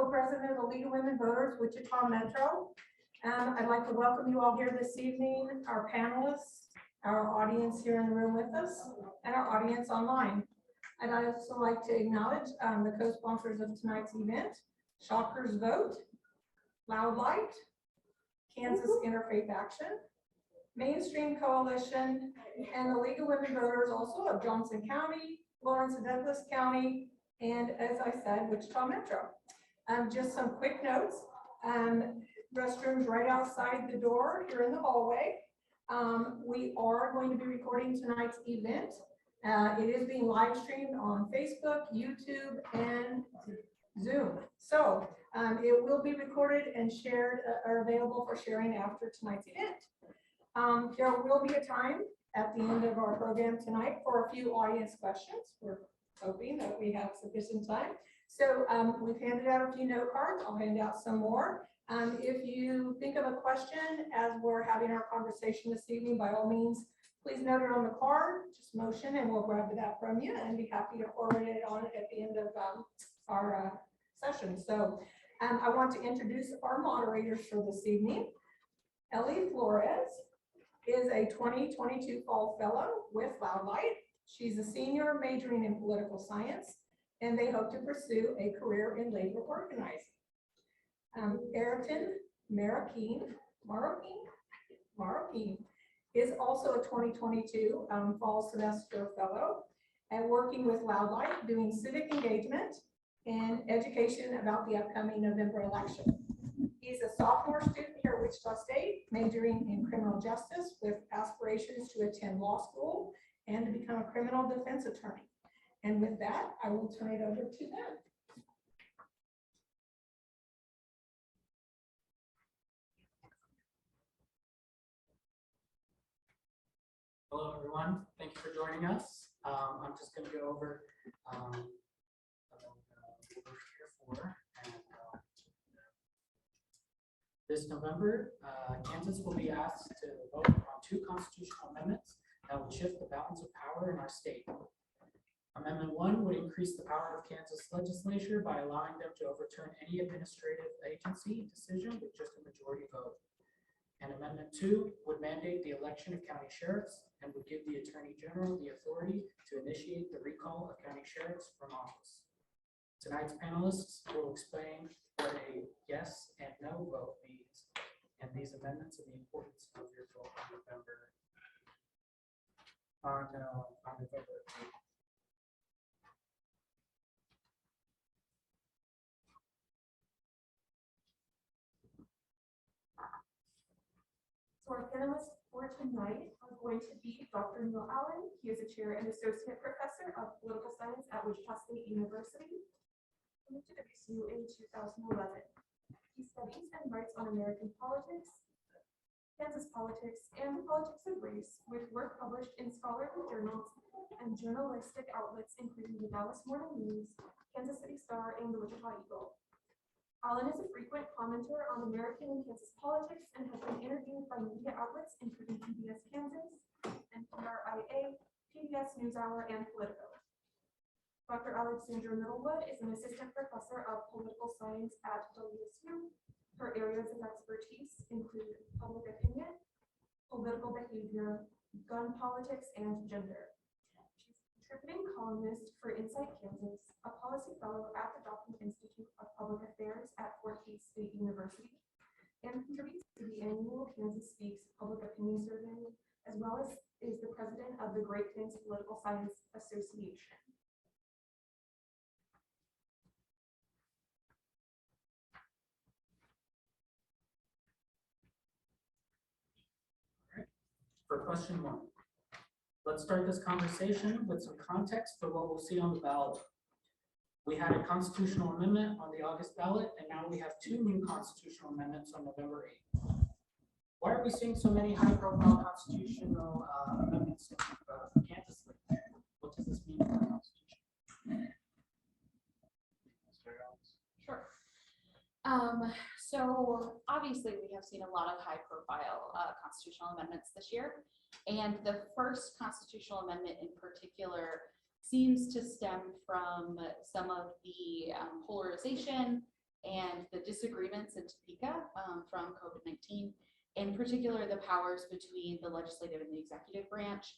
co-president of the League of Women Voters, Wichita Metro. I'd like to welcome you all here this evening, our panelists, our audience here in the room with us, and our audience online. I'd also like to acknowledge the co-sponsors of tonight's event, Shockers Vote, Loud Light, Kansas Interfaith Action, Mainstream Coalition, and the League of Women Voters also of Johnson County, Lawrence and Douglas County, and as I said, Wichita Metro. Just some quick notes. Restrooms right outside the door here in the hallway. We are going to be recording tonight's event. It is being live streamed on Facebook, YouTube, and Zoom. So it will be recorded and shared or available for sharing after tonight's event. There will be a time at the end of our program tonight for a few audience questions. We're hoping that we have sufficient time. So we've handed out a few note cards. I'll hand out some more. If you think of a question as we're having our conversation this evening, by all means, please note it on the card, just motion and we'll grab that from you and be happy to forward it on at the end of our session. So I want to introduce our moderators for this evening. Ellie Flores is a 2022 Fall Fellow with Loud Light. She's a senior majoring in political science, and they hope to pursue a career in labor organizing. Ayrton Marroquin is also a 2022 Fall Semester Fellow and working with Loud Light, doing civic engagement and education about the upcoming November election. He's a sophomore student here at Wichita State, majoring in criminal justice with aspirations to attend law school and to become a criminal defense attorney. And with that, I will turn it over to them. Hello, everyone. Thank you for joining us. I'm just going to go over what we're here for. And, this November, Kansas will be asked to vote on 2 constitutional amendments that would shift the balance of power in our state. Amendment 1 would increase the power of Kansas Legislature by allowing them to overturn any administrative agency decision with just a majority vote. And Amendment 2 would mandate the election of county sheriffs and would give the Attorney General the authority to initiate the recall of county sheriffs from office. Tonight's panelists will explain what a yes and no vote means and these amendments and the importance of your vote on November 8th. So our panelists for tonight are going to be Dr. Neal Allen. He is a chair and associate professor of political science at Wichita State University. He moved to WSU in 2011. He studies and writes on American politics, Kansas politics, and the politics of race, with work published in scholarly journals and journalistic outlets including the Dallas Morning News, Kansas City Star, and the Wichita Eagle. Allen is a frequent commenter on American and Kansas politics and has been interviewed by media outlets including PBS Kansas, NPR IA, PBS Newshour and Politico. Dr. Alexandra Middlewood is an assistant professor of political science at WSU. Her areas of expertise include public opinion, political behavior, gun politics, and gender. Contributing columnist for Insight Kansas, a policy fellow at the Document Institute of Public Affairs at Fort Hays State University, and contributes to the annual Kansas Speaks Public Opinion Survey, as well as is the president of the Great Plains Political Science Association. All right. For question 1. Let's start this conversation with some context for what we'll see on the ballot. We had a constitutional amendment on the August ballot, and now we have 2 new constitutional amendments on November 8th. Why are we seeing so many high-profile constitutional amendments in Kansas lately? What does this mean for the Constitution? Sure. So obviously we have seen a lot of high-profile constitutional amendments this year. And the first constitutional amendment in particular seems to stem from some of the polarization and the disagreements in Topeka from COVID-19, in particular, the powers between the legislative and the executive branch.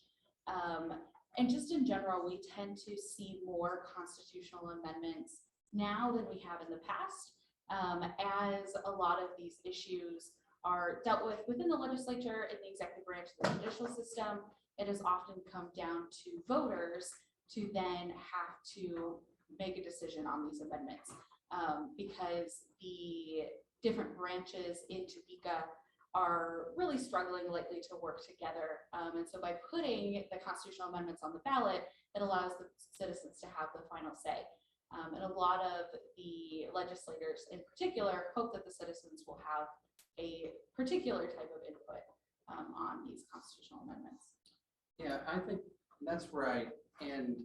And just in general, we tend to see more constitutional amendments now than we have in the past, as a lot of these issues are dealt with within the legislature, in the executive branch, the judicial system. It has often come down to voters to then have to make a decision on these amendments, because the different branches in Topeka are really struggling lately to work together. And so by putting the constitutional amendments on the ballot, it allows the citizens to have the final say. And a lot of the legislators in particular hope that the citizens will have a particular type of input on these constitutional amendments. Yeah, I think that's right. And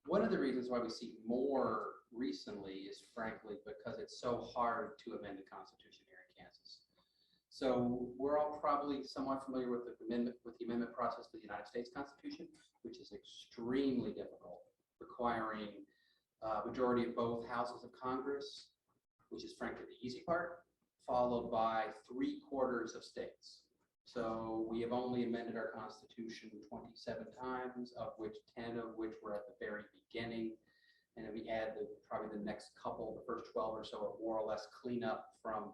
one of the reasons why we see more recently is frankly because it's so hard to amend the Constitution here in Kansas. So we're all probably somewhat familiar with the amendment process for the United States Constitution, which is extremely difficult, requiring majority of both houses of Congress, which is frankly the easy part, followed by 3/4 of states. So we have only amended our Constitution 27 times, of which 10 of which were at the very beginning. And then we add probably the next couple, the first 12 or so, are more or less cleanup from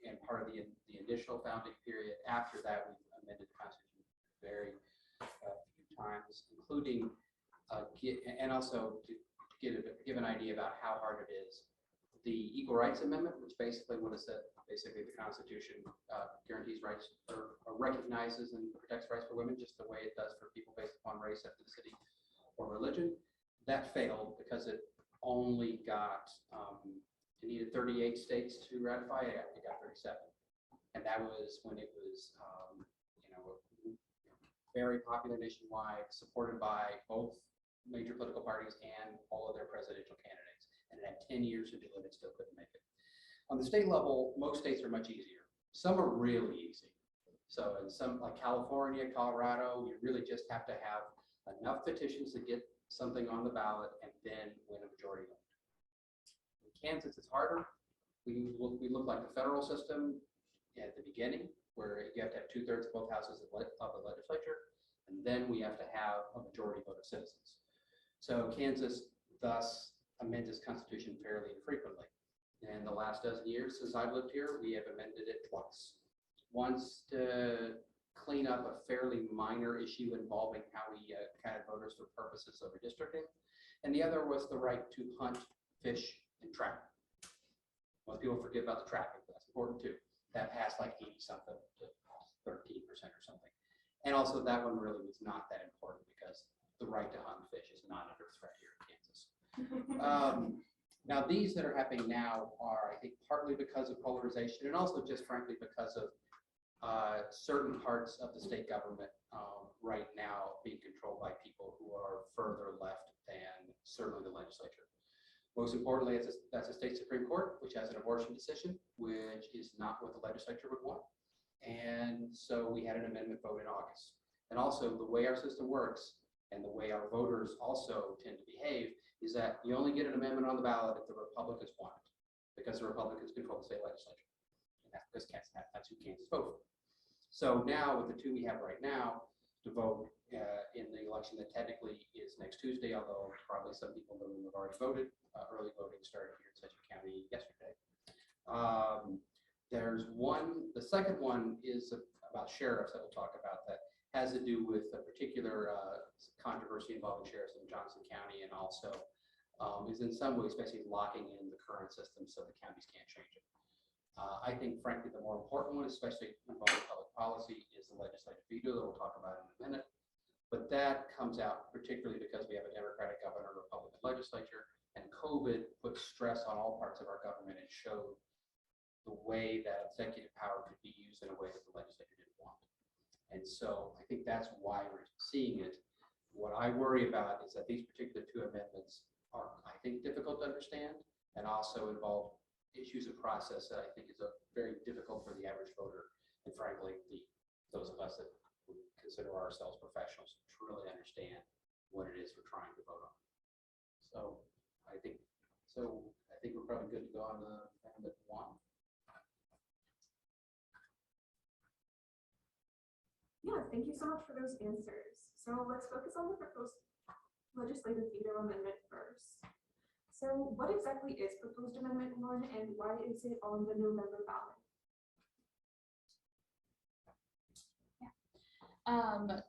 and part of the initial founding period. After that, we've amended the Constitution very few times, including and also to give an idea about how hard it is. The Equal Rights Amendment, which basically what is that? Basically, the Constitution guarantees rights or recognizes and protects rights for women, just the way it does for people based upon race, ethnicity, or religion. That failed because it only got it needed 38 states to ratify it. It got 37, and that was when it was very popular nationwide, supported by both major political parties and all of their presidential candidates. And it had 10 years to do it and still couldn't make it. On the state level, most states are much easier. Some are really easy. So in some like California, Colorado, you really just have to have enough petitions to get something on the ballot and then win a majority vote. In Kansas, it's harder. We look like the federal system at the beginning, where you have to have 2/3 of both houses of the legislature, and then we have to have a majority vote of citizens. So Kansas thus amends its constitution fairly infrequently. In the last dozen years since I've lived here, we have amended it twice. Once to clean up a fairly minor issue involving how we counted voters for purposes of redistricting, and the other was the right to hunt, fish, and trap. Most people forget about the trapping, but that's important too. That passed like 80-something to 13% or something. And also that one really was not that important because the right to hunt and fish is not under threat here in Kansas. Now these that are happening now are, I think, partly because of polarization and also just frankly because of certain parts of the state government right now being controlled by people who are further left than certainly the legislature. Most importantly, that's a state Supreme Court, which has an abortion decision, which is not what the legislature would want. And so we had an amendment vote in August. And also the way our system works and the way our voters also tend to behave is that you only get an amendment on the ballot if the Republicans want it, because the Republicans control the state legislature. And that's because that's who Kansas vote for. So now with the two we have right now to vote in the election that technically is next Tuesday, although probably some people in the room have already voted. Early voting started here in Sedgwick County yesterday. There's one, the second one is about sheriffs that we'll talk about that has to do with a particular controversy involving sheriffs in Johnson County, and also is in some ways basically locking in the current system so the counties can't change it. I think, frankly, the more important one, especially involving public policy, is the legislative veto that we'll talk about in a minute. But that comes out particularly because we have a Democratic governor, Republican legislature, and COVID put stress on all parts of our government and showed the way that executive power could be used in a way that the legislature didn't want. And so I think that's why we're seeing it. What I worry about is that these particular two amendments are, I think, difficult to understand and also involve issues of process that I think is very difficult for the average voter, and frankly, those of us that would consider ourselves professionals to really understand what it is we're trying to vote on. So I think think we're probably good to go on amendment 1. Yeah, thank you so much for those answers. So let's focus on the proposed legislative veto amendment first. So what exactly is proposed amendment 1 and why is it on the November ballot?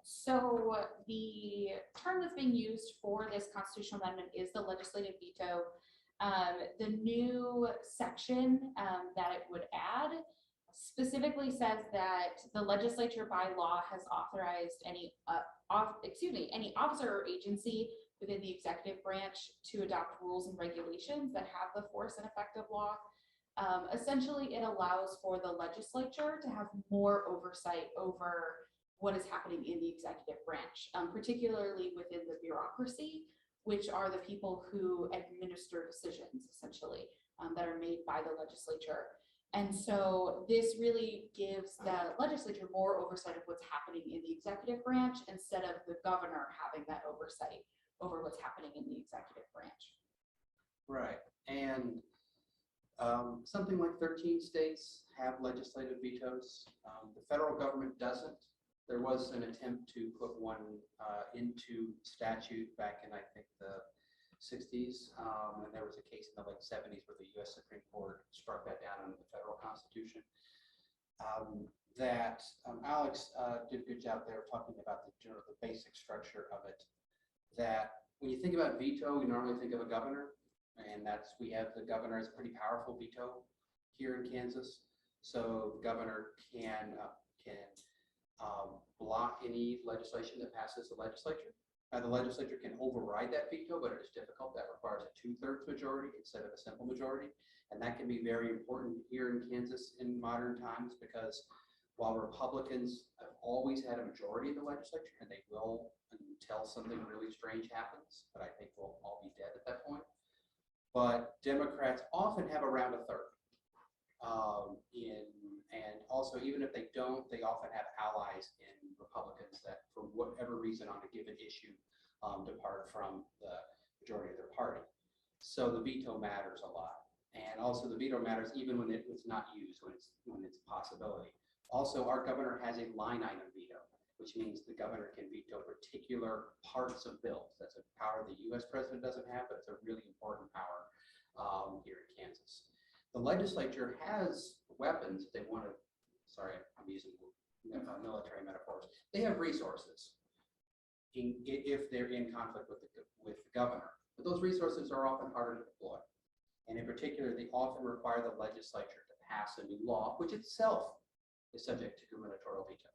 So the term that's being used for this constitutional amendment is the legislative veto. The new section that it would add specifically says that the legislature by law has authorized any officer or agency within the executive branch to adopt rules and regulations that have the force and effect of law. Essentially, it allows for the legislature to have more oversight over what is happening in the executive branch, particularly within the bureaucracy, which are the people who administer decisions, essentially, that are made by the legislature. And so this really gives the legislature more oversight of what's happening in the executive branch instead of the governor having that oversight over what's happening in the executive branch. Right. And something like 13 states have legislative vetoes. The federal government doesn't. There was an attempt to put one into statute back in, I think, the 60s, and there was a case in the late 70s where the U.S. Supreme Court struck that down under the federal Constitution. Alex did a good job there talking about the basic structure of it. That when you think about veto, you normally think of a governor, and we have the governor as a pretty powerful veto here in Kansas. So the governor can block any legislation that passes the legislature. The legislature can override that veto, but it is difficult. That requires a 2/3 majority instead of a simple majority. And that can be very important here in Kansas in modern times, because while Republicans have always had a majority of the legislature, and they will until something really strange happens, but I think we'll all be dead at that point. But Democrats often have around a third. And also, even if they don't, they often have allies in Republicans that, for whatever reason on a given issue, depart from the majority of their party. So the veto matters a lot. And also the veto matters even when it's not used, when it's a possibility. Also, our governor has a line item veto, which means the governor can veto particular parts of bills. That's a power the U.S. president doesn't have, but it's a really important power here in Kansas. The legislature has weapons if they want to, sorry, I'm using military metaphors. They have resources if they're in conflict with the governor. But those resources are often harder to deploy. And in particular, they often require the legislature to pass a new law, which itself is subject to gubernatorial veto.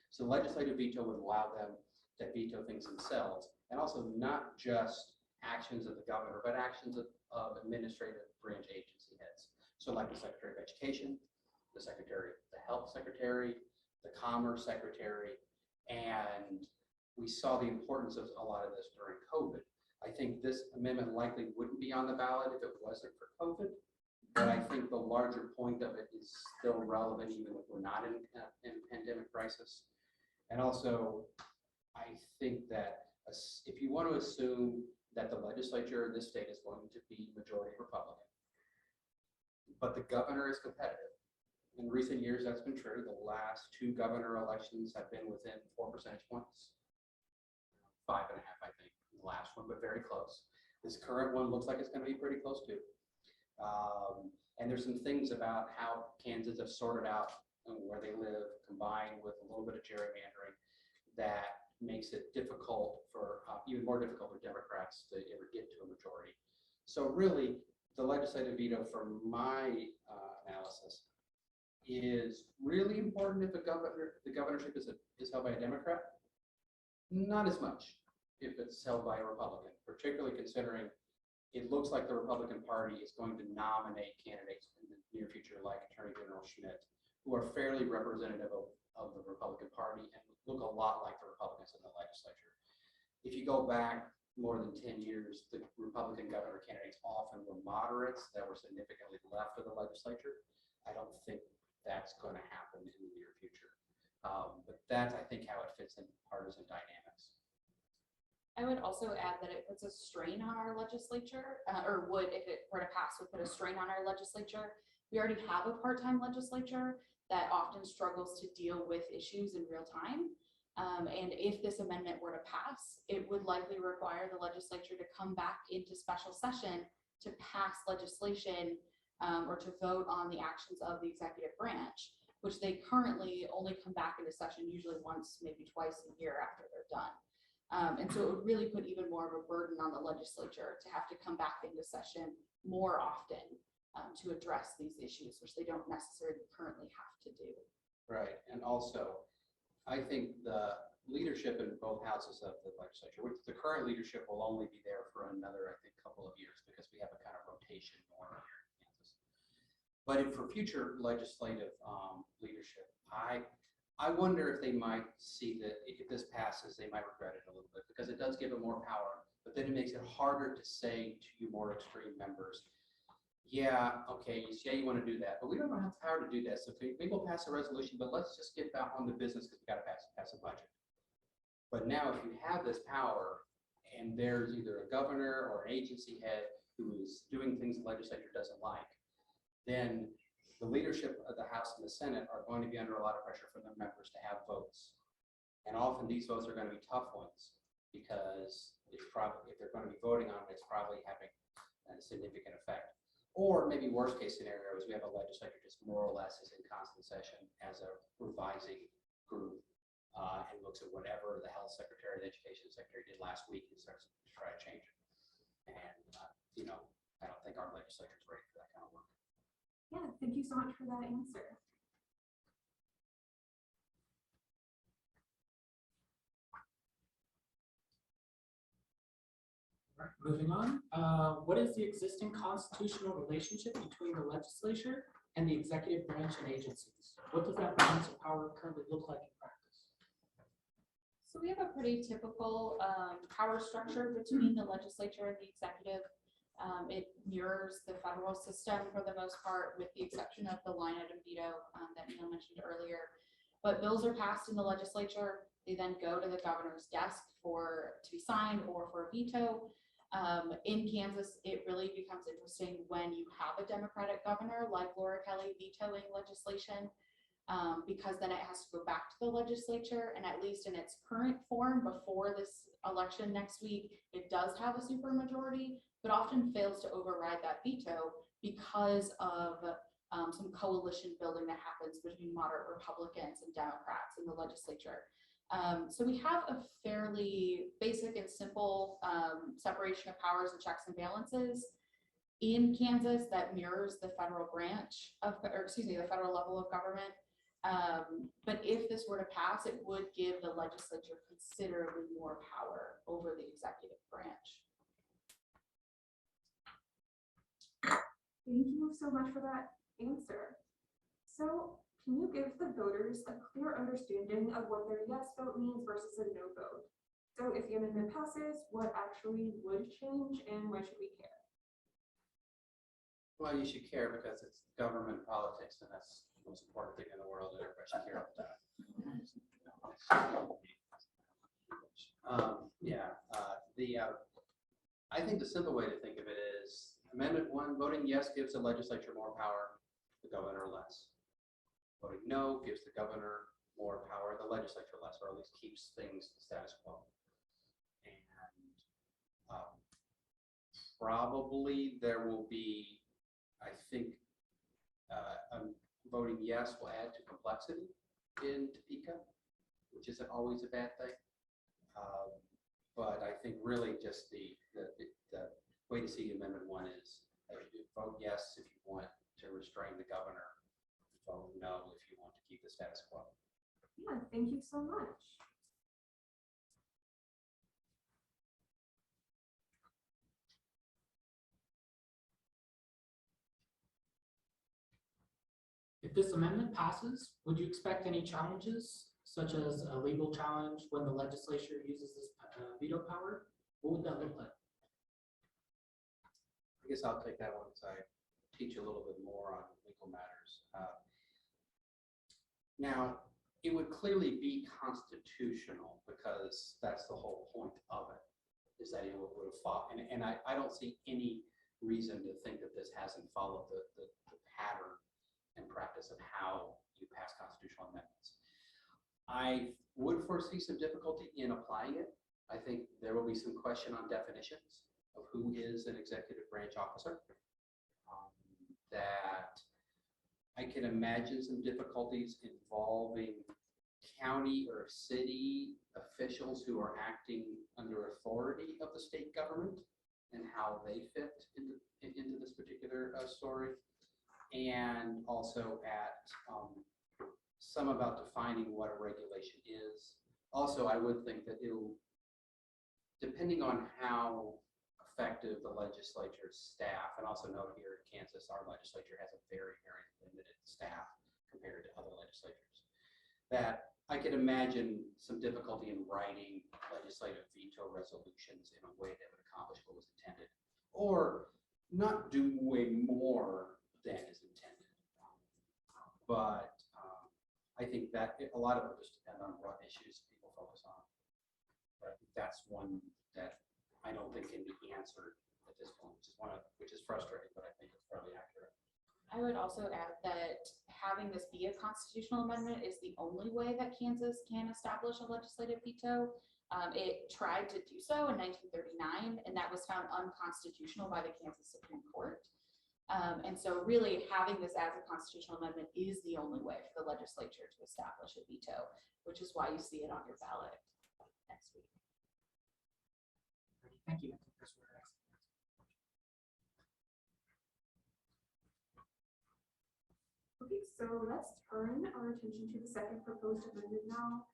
So the legislative veto would allow them to veto things themselves, and also not just actions of the governor, but actions of administrative branch agency heads. So like the Secretary of Education, the Health Secretary, the Commerce Secretary, and we saw the importance of a lot of this during COVID. I think this amendment likely wouldn't be on the ballot if it wasn't for COVID, but I think the larger point of it is still relevant even if we're not in a pandemic crisis. And also, I think that if you want to assume that the legislature in this state is going to be majority Republican, but the governor is competitive. In recent years, that's been true. The last 2 governor elections have been within 4 percentage points. 5.5, I think, the last one, but very close. This current one looks like it's going to be pretty close too. And there's some things about how Kansas have sorted out where they live, combined with a little bit of gerrymandering, that makes it difficult for, even more difficult for Democrats to ever get to a majority. So really, the legislative veto, from my analysis, is really important if the governorship is held by a Democrat. Not as much if it's held by a Republican, particularly considering it looks like the Republican Party is going to nominate candidates in the near future, like Attorney General Schmidt, who are fairly representative of the Republican Party and look a lot like the Republicans in the legislature. If you go back more than 10 years, the Republican governor candidates often were moderates that were significantly left of the legislature. I don't think that's going to happen in the near future. But that's, I think, how it fits in partisan dynamics. I would also add that it puts a strain on our legislature, or would, if it were to pass, would put a strain on our legislature. We already have a part-time legislature that often struggles to deal with issues in real time. And if this amendment were to pass, it would likely require the legislature to come back into special session to pass legislation or to vote on the actions of the executive branch, which they currently only come back into session usually once, maybe twice a year after they're done. And so it would really put even more of a burden on the legislature to have to come back into session more often to address these issues, which they don't necessarily currently have to do. Right, and also, I think the leadership in both houses of the legislature, which the current leadership will only be there for another, I think, couple of years because we have a kind of rotation going on here in Kansas. But for future legislative leadership, I wonder if they might see that if this passes, they might regret it a little bit because it does give them more power, but then it makes it harder to say to you more extreme members, yeah, okay, you say you want to do that, but we don't have the power to do that. So maybe we'll pass a resolution, but let's just get back on the business because we got to pass a budget. But now if you have this power and there's either a governor or an agency head who is doing things the legislature doesn't like, then the leadership of the House and the Senate are going to be under a lot of pressure from their members to have votes. And often these votes are going to be tough ones because it's probably, if they're going to be voting on it, it's probably having a significant effect. Or maybe worst case scenario is we have a legislature just more or less is in constant session as a revising group and looks at whatever the health secretary, the education secretary did last week and starts to try to change it. And, you know, I don't think our legislature is ready for that kind of work. Yeah, thank you so much for that answer. All right, moving on. What is the existing constitutional relationship between the legislature and the executive branch and agencies? What does that balance of power currently look like in practice? So we have a pretty typical power structure between the legislature and the executive. It mirrors the federal system for the most part, with the exception of the line item veto that Neal mentioned earlier. But bills are passed in the legislature. They then go to the governor's desk to be signed or for a veto. In Kansas, it really becomes interesting when you have a Democratic governor like Laura Kelly vetoing legislation, because then it has to go back to the legislature, and at least in its current form before this election next week, it does have a supermajority, but often fails to override that veto because of some coalition building that happens between moderate Republicans and Democrats in the legislature. So we have a fairly basic and simple separation of powers and checks and balances in Kansas that mirrors the federal branch of, or excuse me, the federal level of government. But if this were to pass, it would give the legislature considerably more power over the executive branch. Thank you so much for that answer. So can you give the voters a clear understanding of what their yes vote means versus a no vote? So if the amendment passes, what actually would change and why should we care? Well, you should care because it's government politics, and that's the most important thing in the world that everybody should care about. I think the simple way to think of it is Amendment 1, voting yes gives the legislature more power, the governor less. Voting no gives the governor more power, the legislature less, or at least keeps things status quo. And probably there will be, I think, voting yes will add to complexity in Topeka, which isn't always a bad thing. But I think really just the way to see Amendment 1 is vote yes if you want to restrain the governor, vote no if you want to keep the status quo. Yeah, thank you so much. If this amendment passes, would you expect any challenges, such as a legal challenge when the legislature uses this veto power? What would that look like? I guess I'll take that one because I teach a little bit more on legal matters. Now, it would clearly be constitutional because that's the whole point of it. is that it would have fought, and I don't see any reason to think that this hasn't followed the pattern and practice of how you pass constitutional amendments. I would foresee some difficulty in applying it. I think there will be some question on definitions of who is an executive branch officer. That I can imagine some difficulties involving county or city officials who are acting under authority of the state government and how they fit into this particular story. And also at some about defining what a regulation is. Also, I would think that it'll, depending on how effective the legislature's staff, and also note here in Kansas, our legislature has a very, very limited staff compared to other legislatures, that I could imagine some difficulty in writing legislative veto resolutions in a way that would accomplish what was intended, or not do way more than is intended. But I think that a lot of it will just depend on what issues people focus on. But I think that's one that I don't think can be answered at this point, which is frustrating, but I think it's fairly accurate. I would also add that having this be a constitutional amendment is the only way that Kansas can establish a legislative veto. It tried to do so in 1939, and that was found unconstitutional by the Kansas Supreme Court. And so really having this as a constitutional amendment is the only way for the legislature to establish a veto, which is why you see it on your ballot next week. Thank you. Okay, so let's turn our attention to the second proposed amendment now.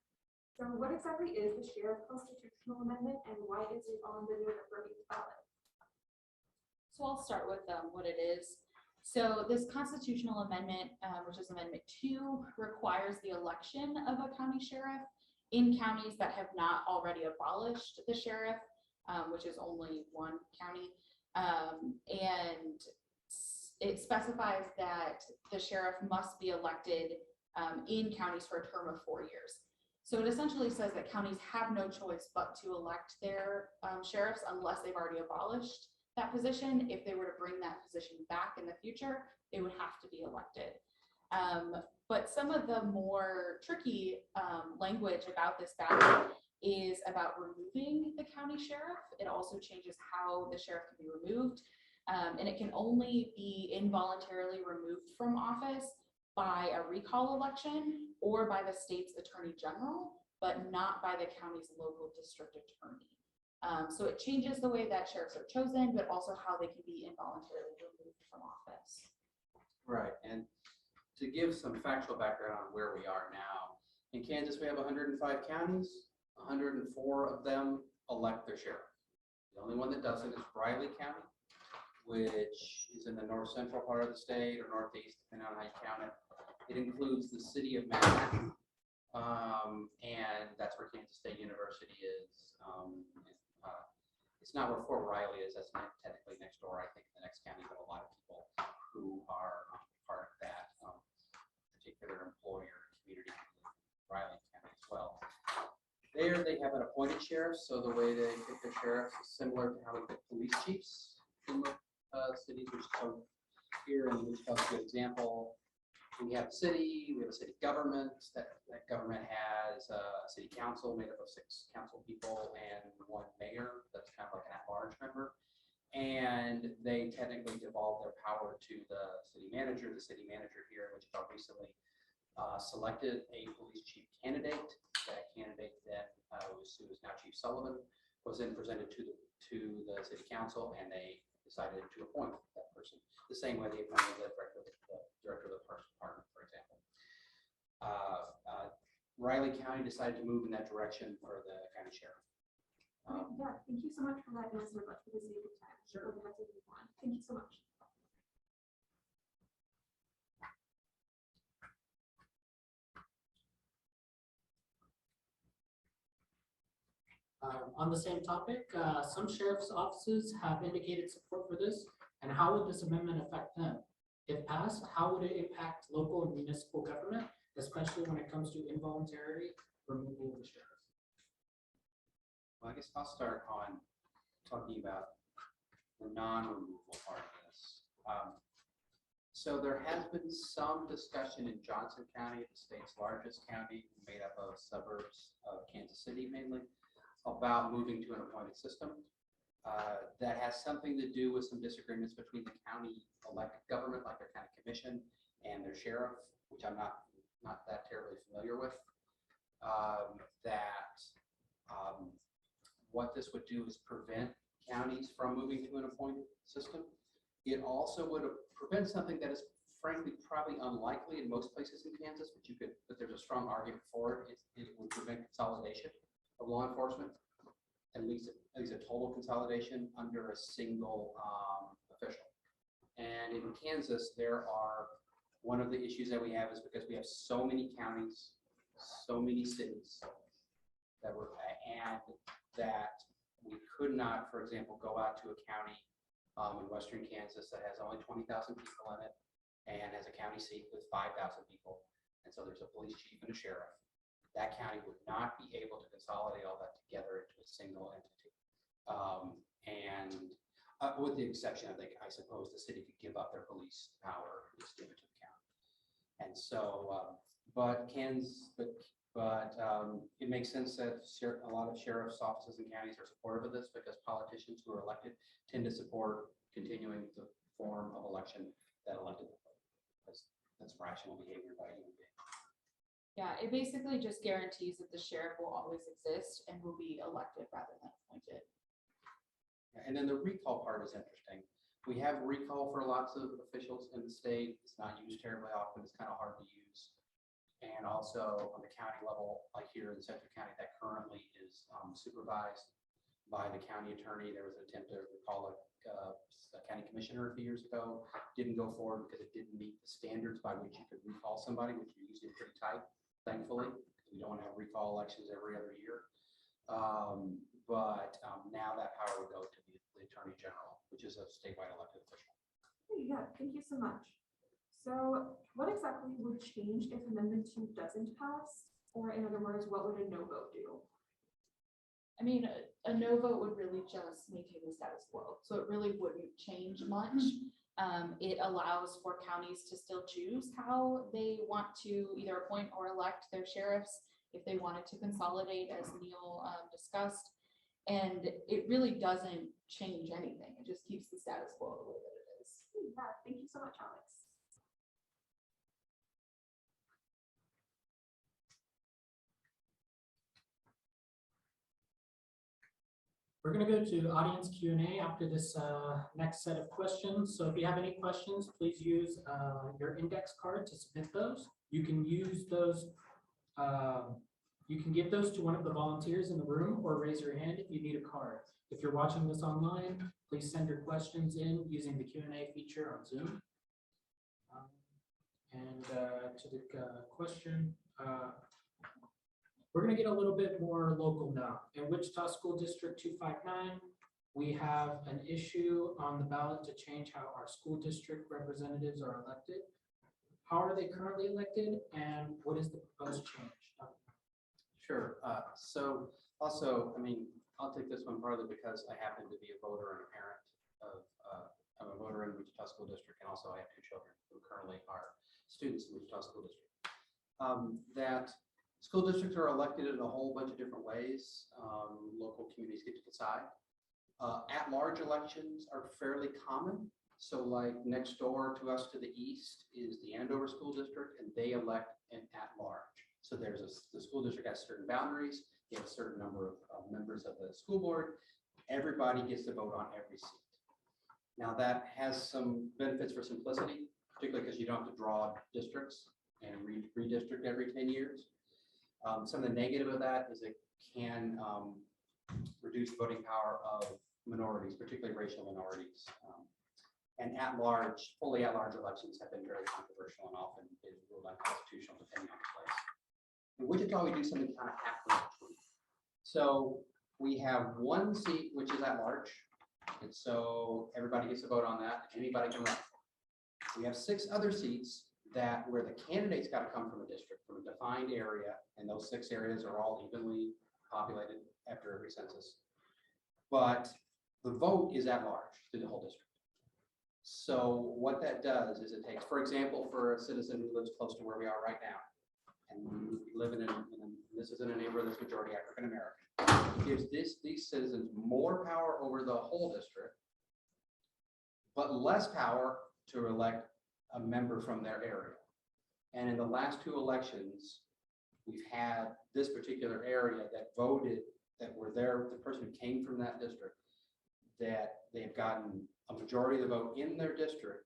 So what exactly is the Sheriff Constitutional Amendment and why is it on the November 8th ballot? So I'll start with what it is. So this constitutional amendment, which is Amendment 2, requires the election of a county sheriff in counties that have not already abolished the sheriff, which is only one county. And it specifies that the sheriff must be elected in counties for a term of 4 years. So it essentially says that counties have no choice but to elect their sheriffs unless they've already abolished that position. If they were to bring that position back in the future, they would have to be elected. But some of the more tricky language about this ballot is about removing the county sheriff. It also changes how the sheriff can be removed. And it can only be involuntarily removed from office by a recall election or by the state's attorney general, but not by the county's local district attorney. So it changes the way that sheriffs are chosen, but also how they can be involuntarily removed from office. Right, and to give some factual background on where we are now, in Kansas we have 105 counties, 104 of them elect their sheriff. The only one that doesn't is Riley County, which is in the north central part of the state or northeast, depending on how you count it. It includes the city of Manhattan, and that's where Kansas State University is. It's not where Fort Riley is, that's not technically next door, I think, in the next county, but a lot of people who are part of that particular employer community, Riley County as well. There they have an appointed sheriff, so the way they pick their sheriffs is similar to how we pick police chiefs in most cities, which so here in Wichita is a good example. We have a city, we have a city government. That government has a city council made up of 6 council people and 1 mayor. That's kind of like an at-large member. And they technically devolve their power to the city manager. The city manager here in Wichita recently selected a police chief candidate. That candidate then, who is now Chief Sullivan, was then presented to the city council, and they decided to appoint that person the same way they appointed the director of the Parks Department, for example. Riley County decided to move in that direction for the county sheriff. Yeah, thank you so much for that answer, but for the sake of time, Sure. we're going to have to move on. Thank you so much. On the same topic, some sheriff's offices have indicated support for this, and how would this amendment affect them? If passed, how would it impact local and municipal government, especially when it comes to involuntary removal of the sheriff? Well, I guess I'll start on talking about the non-removal part of this. So there has been some discussion in Johnson County, the state's largest county, made up of suburbs of Kansas City mainly, about moving to an appointed system. That has something to do with some disagreements between the county elected government, like their county commission, and their sheriff, which I'm not that terribly familiar with. What this would do is prevent counties from moving to an appointed system. It also would prevent something that is frankly probably unlikely in most places in Kansas, but there's a strong argument for it. It would prevent consolidation of law enforcement, at least a total consolidation under a single official. And in Kansas, one of the issues that we have is because we have so many counties, so many cities and that we could not, for example, go out to a county in western Kansas that has only 20,000 people in it and has a county seat with 5,000 people. And so there's a police chief and a sheriff. That county would not be able to consolidate all that together into a single entity. With the exception, I suppose the city could give up their police power and just give it to the county. And so, it makes sense that a lot of sheriff's offices and counties are supportive of this because politicians who are elected tend to support continuing the form of election that elected them. That's rational behavior by a human being. Yeah, it basically just guarantees that the sheriff will always exist and will be elected rather than appointed. And then the recall part is interesting. We have recall for lots of officials in the state. It's not used terribly often. It's kind of hard to use. And also on the county level, like here in Central County, that currently is supervised by the county attorney. There was an attempt to recall a county commissioner a few years ago. Didn't go forward because it didn't meet the standards by which you could recall somebody, which are usually pretty tight, thankfully. We don't want to have recall elections every other year. Now that power would go to the attorney general, which is a statewide elected official. Yeah, thank you so much. So what exactly would change if Amendment 2 doesn't pass? Or in other words, what would a no vote do? I mean, a no vote would really just maintain the status quo. So it really wouldn't change much. It allows for counties to still choose how they want to either appoint or elect their sheriffs if they wanted to consolidate, as Neal discussed. And it really doesn't change anything. It just keeps the status quo the way that it is. Yeah, thank you so much, Alex. We're going to go to audience Q&A after this next set of questions. So if you have any questions, please use your index card to submit those. You can use those, you can give those to one of the volunteers in the room or raise your hand if you need a card. If you're watching this online, please send your questions in using the Q&A feature on Zoom. To the question, we're going to get a little bit more local now. In Wichita School District 259, we have an issue on the ballot to change how our school district representatives are elected. How are they currently elected, and what is the proposed change? Sure. So also, I'll take this one partly because I happen to be a voter and a parent of, I'm a voter in Wichita School District, and also I have 2 children who currently are students in Wichita School District. That school districts are elected in a whole bunch of different ways. Local communities get to decide. At-large elections are fairly common. So like next door to us to the east is the Andover School District, and they elect an at-large. So the school district has certain boundaries. You have a certain number of members of the school board. Everybody gets to vote on every seat. Now that has some benefits for simplicity, particularly because you don't have to draw districts and redistrict every 10 years. Some of the negative of that is it can reduce voting power of minorities, particularly racial minorities. And fully at-large elections have been very controversial and often been ruled unconstitutional depending on the place. In Wichita, we do something kind of halfway between. So we have 1 seat which is at-large, and so everybody gets to vote on that. Anybody can run. We have 6 other seats where the candidates got to come from a district, from a defined area, and those 6 areas are all evenly populated after every census. But the vote is at large through the whole district. So what that does is it takes, for example, for a citizen who lives close to where we are right now, and we live this is in a neighborhood that's majority African American, it gives these citizens more power over the whole district, but less power to elect a member from their area. And in the last 2 elections, we've had this particular area that voted, that were there, the person who came from that district, that they've gotten a majority of the vote in their district,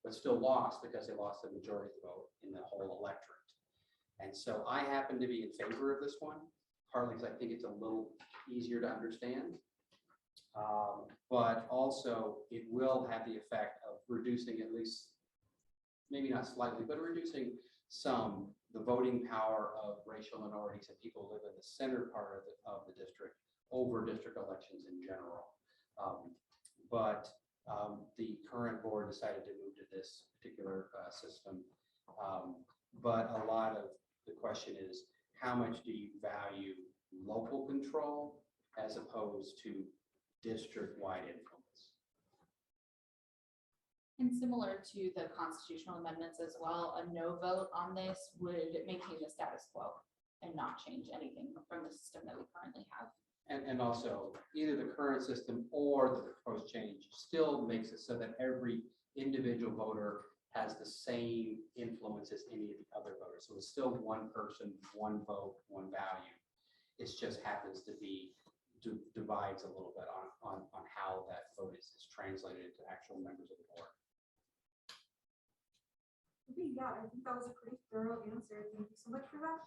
but still lost because they lost the majority of the vote in the whole electorate. And so I happen to be in favor of this one, partly because I think it's a little easier to understand. But also it will have the effect of reducing, at least, maybe not slightly, but reducing some the voting power of racial minorities and people who live in the center part of the district over district elections in general. But the current board decided to move to this particular system. But a lot of the question is, how much do you value local control as opposed to district-wide influence? And similar to the constitutional amendments as well, a no vote on this would maintain the status quo and not change anything from the system that we currently have. And also, either the current system or the proposed change still makes it so that every individual voter has the same influence as any of the other voters. So it's still one person, one vote, one value. It just happens to be divides a little bit on how that vote is translated into actual members of the board. Okay, yeah, I think that was a pretty thorough answer. Thank you so much for that.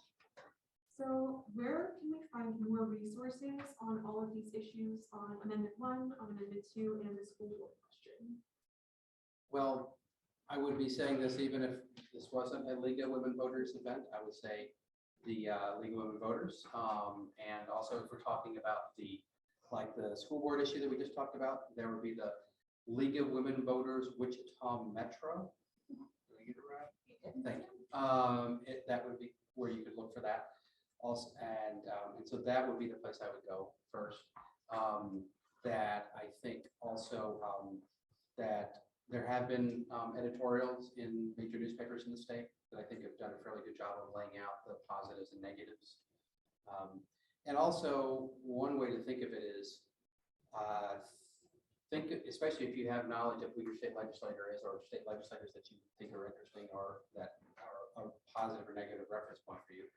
So where can we find more resources on all of these issues on Amendment 1, on Amendment 2, and the school board question? Well, I would be saying this even if this wasn't a League of Women Voters event. I would say the League of Women Voters. And also if we're talking about the school board issue that we just talked about, there would be the League of Women Voters Wichita Metro. Did I get it right? Thank you. That would be where you could look for that. Also, and so that would be the place I would go first. That I think also that there have been editorials in major newspapers in the state that I think have done a fairly good job of laying out the positives and negatives. And also one way to think of it is think, especially if you have knowledge of who your state legislator is or state legislators that you think are interesting or that are a positive or negative reference point for you.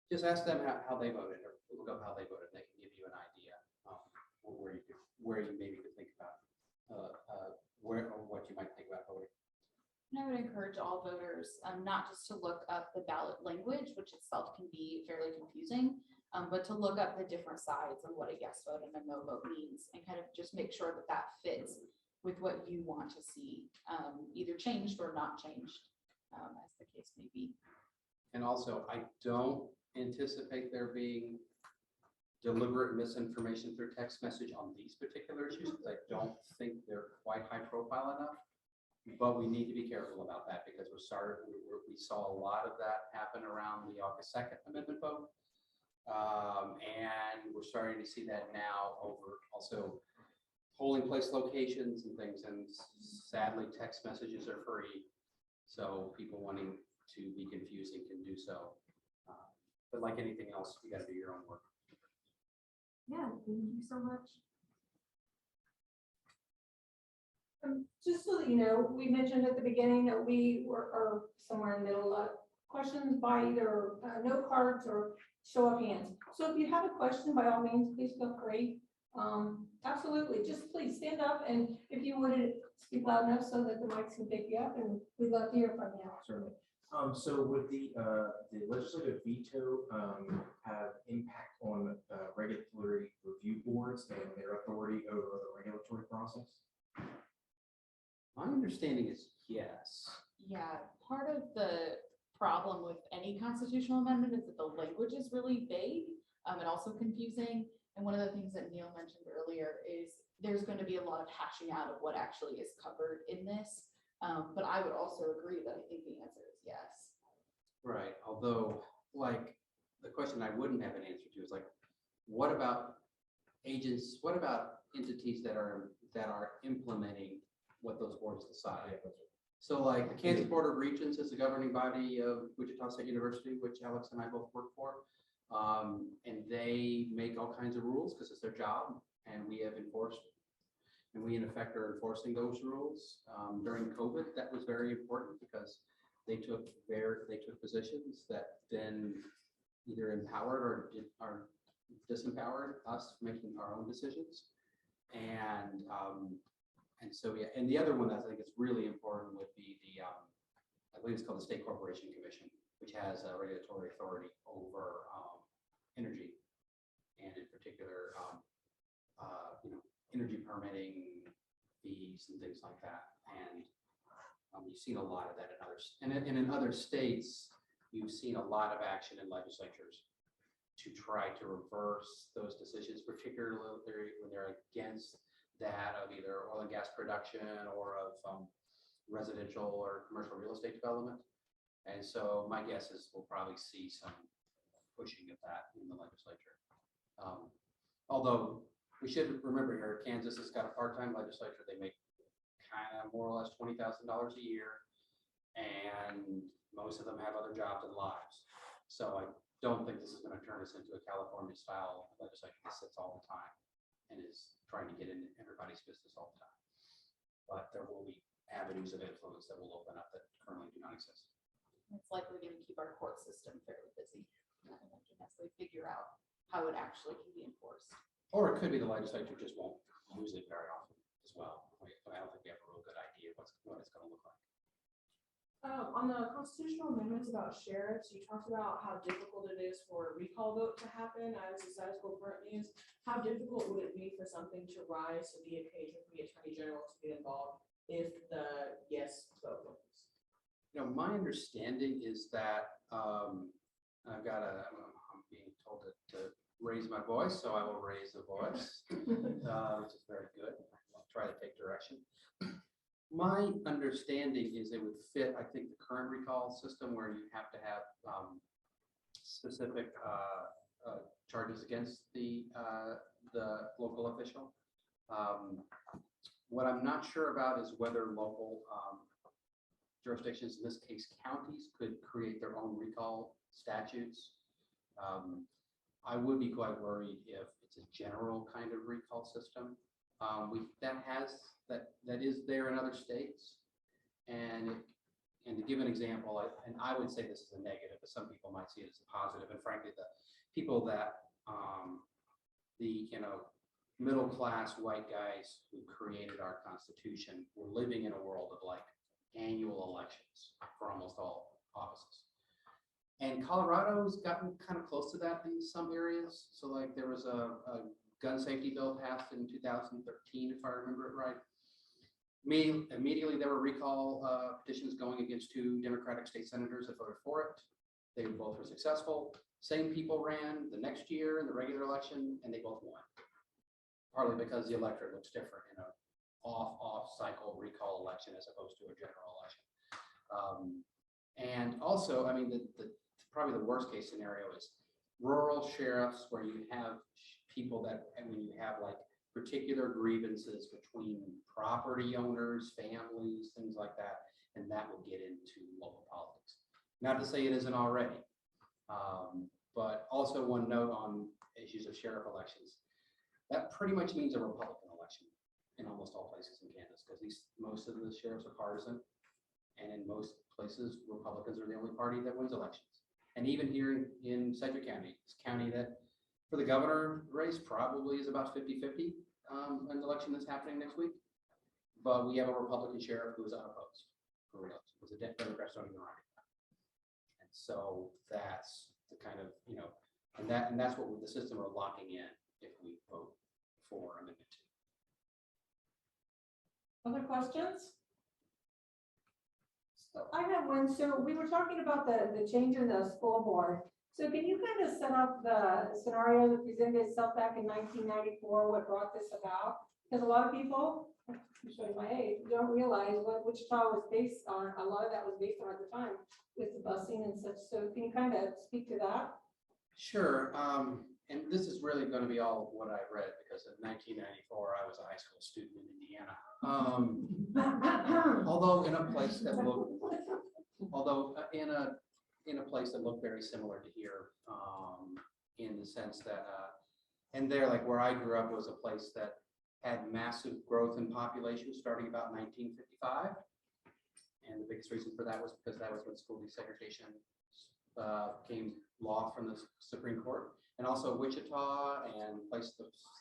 Just ask them how they voted or look up how they voted. They can give you an idea where you maybe could think about where or what you might think about voting. And I would encourage all voters not just to look up the ballot language, which itself can be fairly confusing, but to look up the different sides of what a yes vote and a no vote means and kind of just make sure that that fits with what you want to see either changed or not changed, as the case may be. And also, I don't anticipate there being deliberate misinformation through text message on these particular issues because I don't think they're quite high profile enough. But we need to be careful about that because we saw a lot of that happen around the August 2nd amendment vote. And we're starting to see that now over also polling place locations and things. And sadly, text messages are free. So people wanting to be confusing can do so. But like anything else, you got to do your own work. Yeah, thank you so much. Just so that you know, we mentioned at the beginning that we are somewhere in the middle. Questions by either note cards or show of hands. So if you have a question, by all means, please feel free. Absolutely, just please stand up, and if you would speak loud enough so that the mics can pick you up, and we'd love to hear from you. Certainly. So would the legislative veto have impact on regulatory review boards and their authority over the regulatory process? My understanding is yes. Yeah, part of the problem with any constitutional amendment is that the language is really vague and also confusing. And one of the things that Neal mentioned earlier is there's going to be a lot of hashing out of what actually is covered in this. But I would also agree that I think the answer is yes. Right. Although, like, the question I wouldn't have an answer to is like, what about agents? What about entities that are implementing what those boards decide. So like the Kansas Board of Regents is the governing body of Wichita State University, which Alex and I both work for. And they make all kinds of rules because it's their job, and we have enforced, and we in effect are enforcing those rules. During COVID, that was very important because they took positions that then either empowered or disempowered us making our own decisions. And so, yeah, and the other one that I think is really important would be the, I believe it's called the State Corporation Commission, which has regulatory authority over energy, and in particular, energy permitting fees and things like that. And you've seen a lot of that in others, and in other states, you've seen a lot of action in legislatures to try to reverse those decisions, particularly when they're against that of either oil and gas production or of residential or commercial real estate development. And so my guess is we'll probably see some pushing of that in the legislature. Although we should remember here, Kansas has got a part-time legislature. They make kind of more or less $20,000 a year, and most of them have other jobs and lives. So I don't think this is going to turn us into a California-style legislature that sits all the time and is trying to get in everybody's business all the time. But there will be avenues of influence that will open up that currently do not exist. It's likely going to keep our court system fairly busy as they figure out how it actually can be enforced. Or it could be the legislature just won't use it very often as well. I don't think we have a real good idea what it's going to look like. On the constitutional amendments about sheriffs, you talked about how difficult it is for a recall vote to happen as the status quo currently is. How difficult would it be for something to rise to the occasion for the Attorney General to get involved if the yes vote wins? My understanding is that I'm being told to raise my voice, so I will raise the voice, which is very good. I'll try to take direction. My understanding is it would fit, I think, the current recall system where you have to have specific charges against the local official. What I'm not sure about is whether local jurisdictions, in this case counties, could create their own recall statutes. I would be quite worried if it's a general kind of recall system. That is there in other states, and to give an example, and I would say this is a negative, but some people might see it as a positive. And frankly, the people that the middle class white guys who created our Constitution were living in a world of like annual elections for almost all offices. And Colorado's gotten kind of close to that in some areas. So like there was a gun safety bill passed in 2013, if I remember it right. Immediately there were recall petitions going against two Democratic state senators that voted for it. They both were successful. Same people ran the next year in the regular election, and they both won. Partly because the electorate looks different in a off cycle recall election as opposed to a general election. And also, I mean, probably the worst case scenario is rural sheriffs, where you have people that, and when you have like particular grievances between property owners, families, things like that, and that will get into local politics. Not to say it isn't already, but also one note on issues of sheriff elections. That pretty much means a Republican election in almost all places in Kansas, because most of the sheriffs are partisan, and in most places, Republicans are the only party that wins elections. And even here in Sedgwick County, this county that for the governor race probably is about 50-50, an election that's happening next week. But we have a Republican sheriff who is unopposed for reelection, because the Democrats don't even run. And so that's the kind of, and that's what the system we're locking in if we vote for Amendment 2. Other questions? So I have one. So we were talking about the change in the school board. So can you kind of set up the scenario that presented itself back in 1994, what brought this about? Because a lot of people, I'm showing my age, don't realize what Wichita was based on. A lot of that was based on at the time with the busing and such. So can you kind of speak to that? Sure. and this is really going to be all of what I read because in 1994 I was a high school student in Indiana. Although in a place that looked, in a place that looked very similar to here, in the sense that, and there, like where I grew up, was a place that had massive growth in population starting about 1955. And the biggest reason for that was because that was when school desegregation became law from the Supreme Court. And also Wichita and the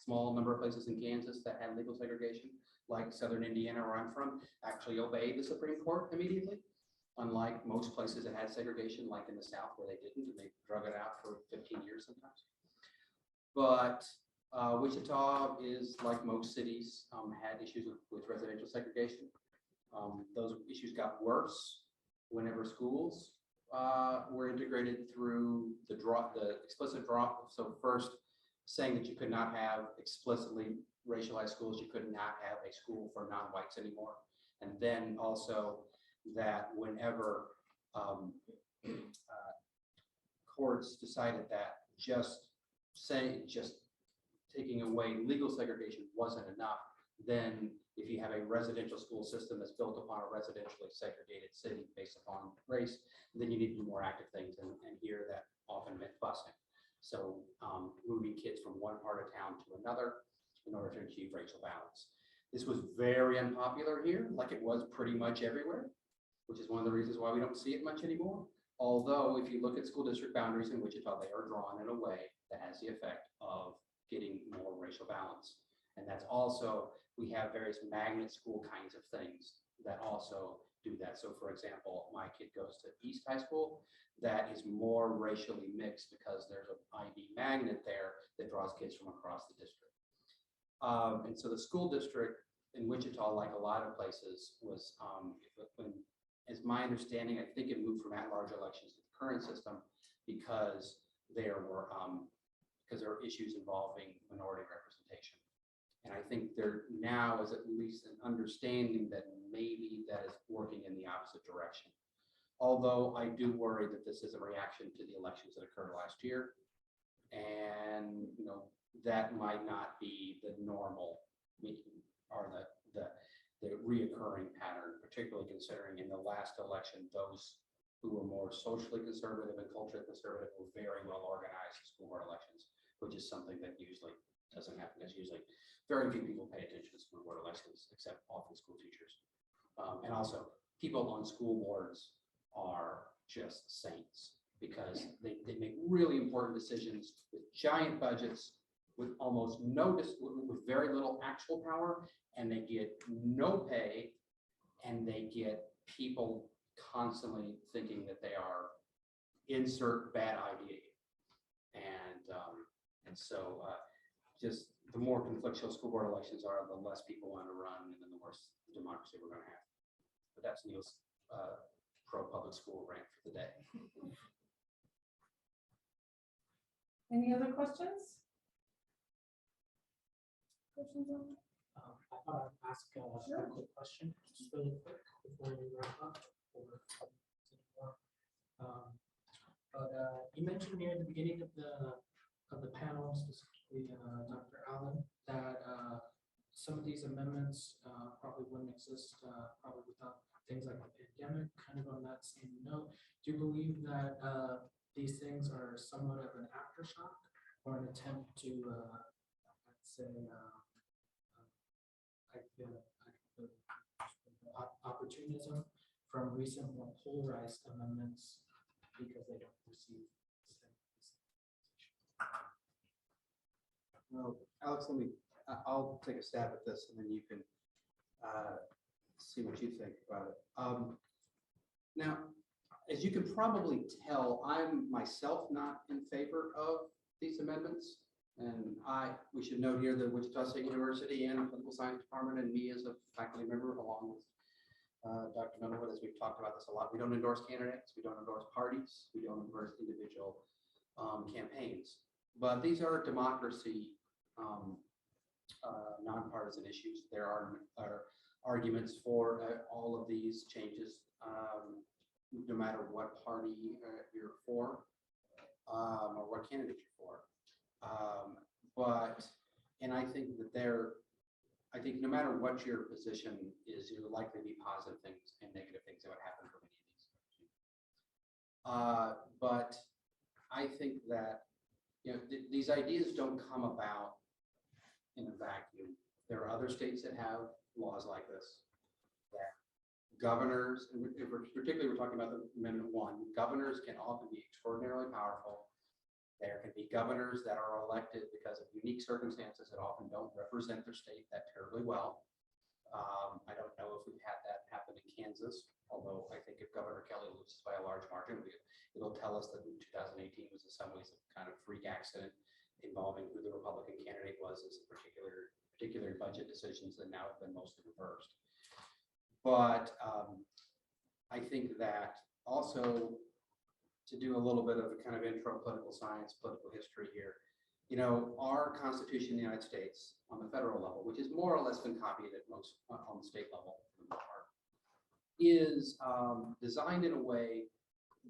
small number of places in Kansas that had legal segregation, like Southern Indiana, where I'm from, actually obeyed the Supreme Court immediately. Unlike most places that had segregation, like in the South where they didn't, and they drug it out for 15 years sometimes. But Wichita is, like most cities, had issues with residential segregation. Those issues got worse whenever schools were integrated through the explicit drop. So first, saying that you could not have explicitly racialized schools, you could not have a school for non-whites anymore. And then also that whenever courts decided that just taking away legal segregation wasn't enough, then if you have a residential school system that's built upon a residentially segregated city based upon race, then you need to do more active things. And here that often meant busing. So moving kids from one part of town to another in order to achieve racial balance. This was very unpopular here, like it was pretty much everywhere, which is one of the reasons why we don't see it much anymore. Although if you look at school district boundaries in Wichita, they are drawn in a way that has the effect of getting more racial balance. And that's also, we have various magnet school kinds of things that also do that. So for example, my kid goes to East High School that is more racially mixed because there's an IB magnet there that draws kids from across the district. And so the school district in Wichita, like a lot of places, was, as my understanding, I think it moved from at-large elections to the current system because there were issues involving minority representation. And I think there now is at least an understanding that maybe that is working in the opposite direction. Although I do worry that this is a reaction to the elections that occurred last year. And that might not be the normal or the reoccurring pattern, particularly considering in the last election, those who were more socially conservative and culturally conservative were very well organized school board elections, which is something that usually doesn't happen, because usually very few people pay attention to school board elections, except often school teachers. And also, people on school boards are just saints because they make really important decisions with giant budgets, with almost with very little actual power, and they get no pay, and they get people constantly thinking that they are insert bad idea. And so just the more conflictual school board elections are, the less people want to run, and then the worse democracy we're going to have. But that's Neal's pro-public school rant for the day. Any other questions? I thought I'd ask a quick question, just really quick, before we wrap up. You mentioned near the beginning of the panel, specifically Dr. Allen, that some of these amendments probably wouldn't exist probably without things like the pandemic. Kind of on that same note, do you believe that these things are somewhat of an aftershock or an attempt to, let's say, opportunism from recent more polarized amendments because they don't receive the same. Well, Alex, I'll take a stab at this, and then you can see what you think about it. Now, as you can probably tell, I'm myself not in favor of these amendments. And we should note here that Wichita State University and the Political Science Department and me as a faculty member, along with Dr. Middlewood, as we've talked about this a lot, we don't endorse candidates, we don't endorse parties, we don't endorse individual campaigns. But these are democracy nonpartisan issues. There are arguments for all of these changes, no matter what party you're for or what candidate you're for. And I think that I think no matter what your position is, there will likely be positive things and negative things that would happen for many of these. But I think that, these ideas don't come about in a vacuum. There are other states that have laws like this, that governors, and particularly we're talking about the Amendment 1, governors can often be extraordinarily powerful. There can be governors that are elected because of unique circumstances that often don't represent their state that terribly well. I don't know if we've had that happen in Kansas, although I think if Governor Kelly loses by a large margin, it'll tell us that 2018 was in some ways a kind of freak accident involving who the Republican candidate was as a particular budget decisions that now have been mostly reversed. But I think that also, to do a little bit of a kind of intro political science, political history here, our Constitution in the United States on the federal level, which has more or less been copied at most on the state level, is designed in a way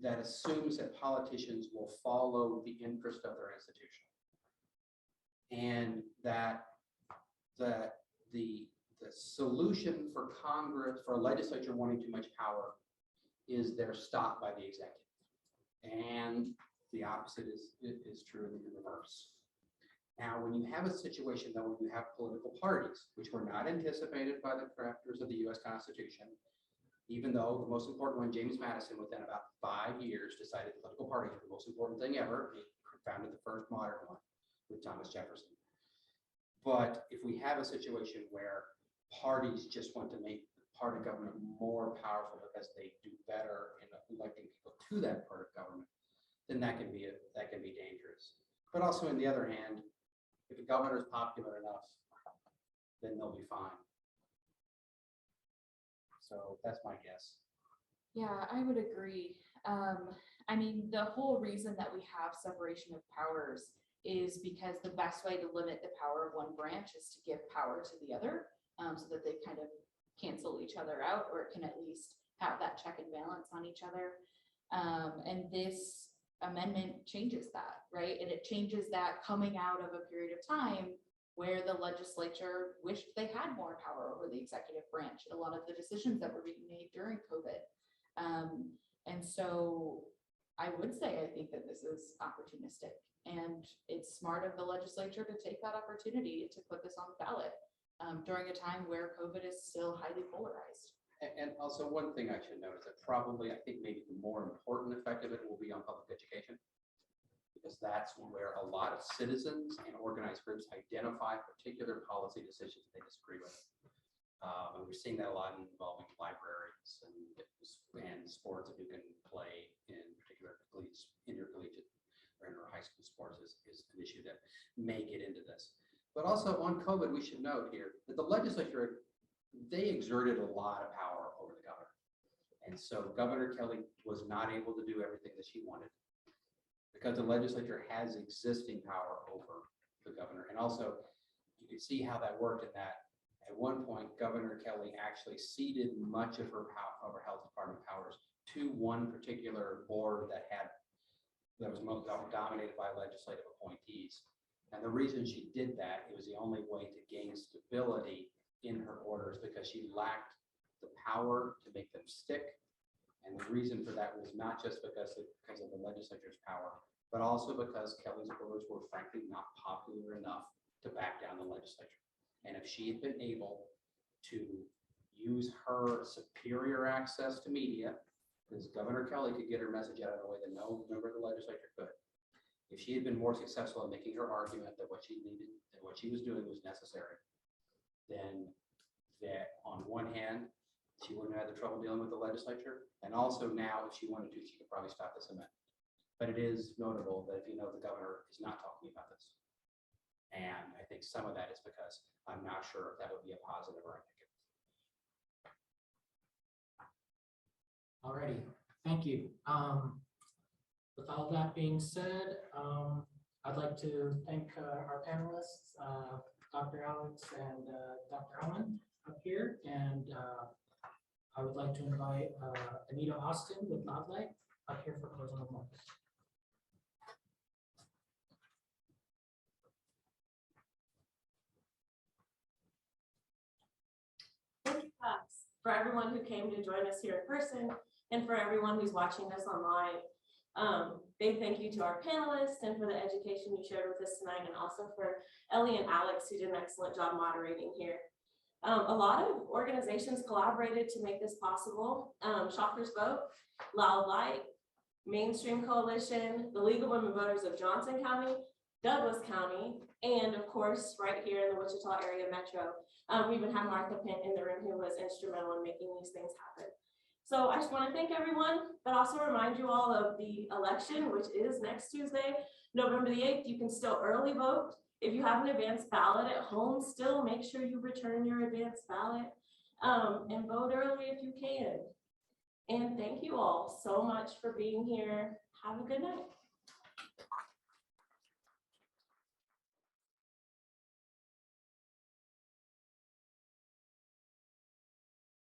that assumes that politicians will follow the interest of their institution, and that the solution for Congress, for a legislature wanting too much power, is they're stopped by the executive. And the opposite is true in the reverse. Now, when you have a situation, though, when you have political parties, which were not anticipated by the drafters of the U.S. Constitution, even though the most important one, James Madison, within about 5 years, decided political parties were the most important thing ever. He founded the first modern one with Thomas Jefferson. But if we have a situation where parties just want to make part of government more powerful because they do better in electing people to that part of government, then that can be dangerous. But also, on the other hand, if a governor is popular enough, then they'll be fine. So that's my guess. Yeah, I would agree. I mean, the whole reason that we have separation of powers is because the best way to limit the power of one branch is to give power to the other, so that they kind of cancel each other out, or it can at least have that check and balance on each other. And this amendment changes that, right? And it changes that coming out of a period of time where the legislature wished they had more power over the executive branch, a lot of the decisions that were being made during COVID. And so I would say, I think that this is opportunistic, and it's smart of the legislature to take that opportunity to put this on the ballot during a time where COVID is still highly polarized. And also, one thing I should note is that probably, I think maybe the more important effect of it will be on public education, because that's where a lot of citizens and organized groups identify particular policy decisions they disagree with. And we're seeing that a lot involving libraries and sports that you can play in particular intercollegiate or inter high school sports is an issue that may get into this. But also on COVID, we should note here that the legislature, they exerted a lot of power over the governor. And so Governor Kelly was not able to do everything that she wanted because the legislature has existing power over the governor. And also, you can see how that worked in that at one point, Governor Kelly actually ceded much of her health department powers to one particular board that was most dominated by legislative appointees. And the reason she did that, it was the only way to gain stability in her orders, because she lacked the power to make them stick. And the reason for that was not just because of the legislature's power, but also because Kelly's orders were frankly not popular enough to back down the legislature. And if she had been able to use her superior access to media, because Governor Kelly could get her message out in a way that no member of the legislature could, if she had been more successful in making her argument that what she needed and what she was doing was necessary, then that on one hand, she wouldn't have had the trouble dealing with the legislature. And also now, if she wanted to, she could probably stop this amendment. But it is notable that, the governor is not talking about this. And I think some of that is because I'm not sure if that would be a positive or a negative. Alrighty, thank you. With all that being said, I'd like to thank our panelists, Dr. Alex and Dr. Allen up here, and I would like to invite Anita Austin with Nodlight up here for closing remarks. for everyone who came to join us here in person, and for everyone who's watching us online. Big thank you to our panelists and for the education you shared with us tonight, and also for Ellie and Alex, who did an excellent job moderating here. A lot of organizations collaborated to make this possible. Shoppers Vote, Loud Light, Mainstream Coalition, the League of Women Voters of Johnson County, Douglas County, and of course, right here in the Wichita area metro. We even have Martha Pint in the room, who was instrumental in making these things happen. So I just want to thank everyone, but also remind you all of the election, which is next Tuesday, November the 8th. You can still early vote. If you have an advanced ballot at home, still make sure you return your advanced ballot and vote early if you can. And thank you all so much for being here. Have a good night.